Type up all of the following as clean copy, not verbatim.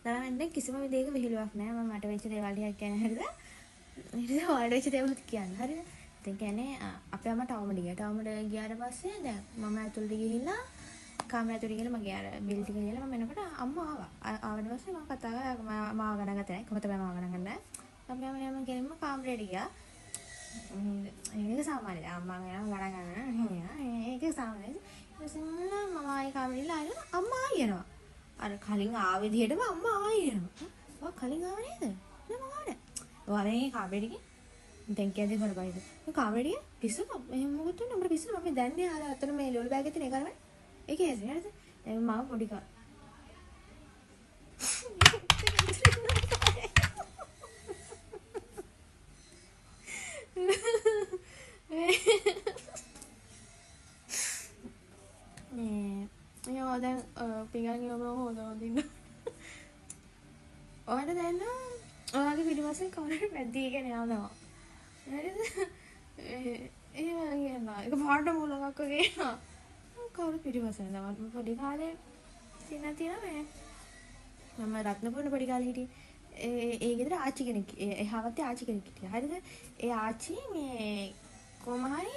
දාන්න කිසිම විදිහක විහිළුවක් නැහැ. මම මට වෙච්ච දේවල් ටිකක් කියන හරිද? ඊට ඔයාලට වෙච්ච දේවල් කියන්න හරිද? දැන් කියන්නේ අපේ අම්මා ටවුමට ගියා. ටවුමට ගියාට පස්සේ දැන් මම ඇතුළට ගිහිල්ලා කාමරේ ඇතුළට ගිහලා මගේ අර බිල් ටික ලියලා මම එනකොට අම්මා ආවා. ආවට පස්සේ මම කතා කරා මාව ගණන් ගත්තේ නැහැ. කොහොමද මාව ගණන් ගන්නේ නැහැ. අපි යම කෙනෙක්ම කාමරේට ගියා. ඒක සාමාන්‍යයි. අම්මා ගණන් ගන්න. ඒක සාමාන්‍යයි. ඊට මම ආයේ කාමරේට ආයෙත් අම්මා ආයෙනවා. අර කලින් ආව විදිහටම අම්මා ආයෙනවා. ඔය කලින් ආව නේද? නෑ මම ආවේ නෑ. ඔයාලා මේ කාමරේට ගිහින් දැන් කියද්දි මට බයිද. මේ කාමරේට ගියා පිස්සු එහෙම මොකද තුනේ උඹට පිස්සු මම දැන්නේ ආලා අතන මේ ලෝල් බෑග් එකේ තියෙන එක කරන්නේ. ඒකේ ඇසෙන්නේ නේද? දැන් මම පොඩි කා. නේ දැන් පිඟන් යවම හොදවදින්න. ඔයාලා දැන් ඔයාගේ පිටිපස්සෙන් කවුරුහරි වැද්දීගෙන යනවා. හරිද? ඒ වගේ ඒක පාට මොලකක් වගේ එනවා. කවුරු පිටිපස්සෙන් යනවා. පොඩි කාලේ තියෙනවා මේ. මම රත්නපුරේ පොඩි කාලේ හිටියේ. ඒ ගෙදර ආච්චි කෙනෙක් එහාවත්තේ ආච්චි කෙනෙක් හිටියා. හරිද? ඒ ආච්චි මේ කොහමහරි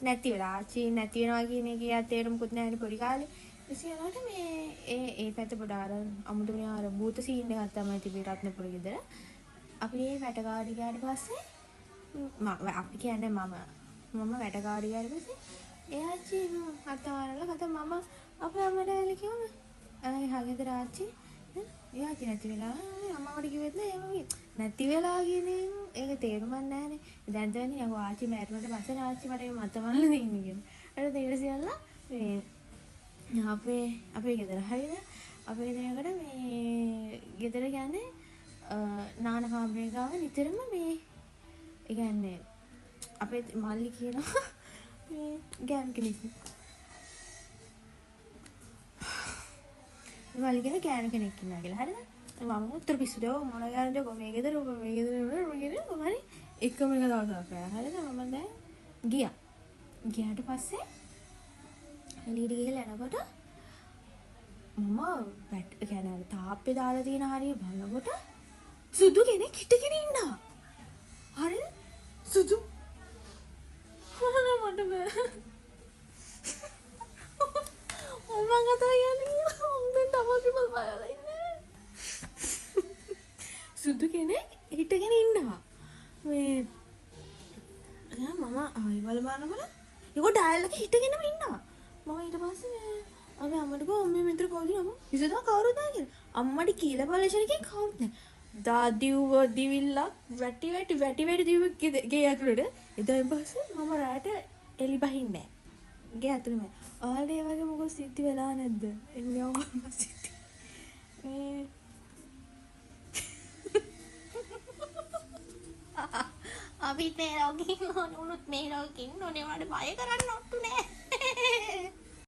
නැති වෙලා ආච්චි නැති වෙනවා කියන එකේ තේරුමකුත් නැහැ නේ පොඩි කාලේ. ඉතින් මේ ඒ පැත්ත පොඩ අර අමුතුමනේ අර භූත සීන් එකක් තමයි තිබේ රත්නපුර ගෙදර. අපි මේ වැටකාඩි ගියාට පස්සේ අපි කියන්නේ මම වැටකාඩි ගියාට පස්සේ ඒ ආච්චි අතවරලා කතා මම අපේ අම්මට ඇවිල්ලා කිව්වම එහා ගෙදර ආච්චි එයා නැති වෙලා අම්මවට කිව්වෙත් නෑ ඒ වගේ නැති වෙලා කියන්නේ ඒක තේරුමක් නෑනේ. දැන් තේරෙන්නේ යකෝ ආච්චි මැරුණට පස්සේ ආච්චි මට මතවල දෙන්නේ කියලා. ඊට තේරෙසියල්ලා මේ අපේ ගෙදර හරිද? අපේ ගෙදරකට මේ ගෙදර කියන්නේ නාන කාමරේ ගාව නිතරම මේ ඒ කියන්නේ අපේ මල්ලි කියනවා මේ ගෑනු කෙනෙක්. මල්ලි කියන ගෑනු කෙනෙක් ඉන්නවා කියලා හරිද? මම උත්තර පිස්සුද මොන ගෑනුද මේ ගෙදර හරි එකම එක දවසක් හරිද? මම දැන් ගියාට පස්සේ එළියට ගිහලා යනකොට මම කියන්නේ තාප්පේ දාලා තියෙන හරිය බලනකොට සුදු කෙනෙක් හිටගෙන ඉන්නවා. හරිද? සුදු මට බෑ. මම කතා කියන්නේ දැන් තමයි බලලා ඉන්නේ. සුදු කෙනෙක් හිටගෙන ඉන්නවා. මේ මම ආයි බලනකොට ඒක ඩයල් එක හිටගෙනම ඉන්නවා. මම ඊට පස්සේ අපි අම්මට ගෝ අම්මේ මෙතන කවුද නම? ඉස්සෙල්ලා කවුරුද කියලා. අම්මට කියලා බලෂන එකේ කවුරුද නැහැ. දාදිව්ව දිවිල්ලක් වැටි දිව්ව ගේ ඇතුළට. ඊට පස්සේ මම රාට එලි බහින්නේ නැහැ. ගේ ඇතුළෙම. ආලේ වගේ මොකද සිද්ධි වෙලා නැද්ද? එන්නේ ඔන්න සිද්ධි. අපි මේ රෝගින් උනුත් මේ රෝගින් උනේ වඩ බය කරන්න ඔට්ටු නෑ.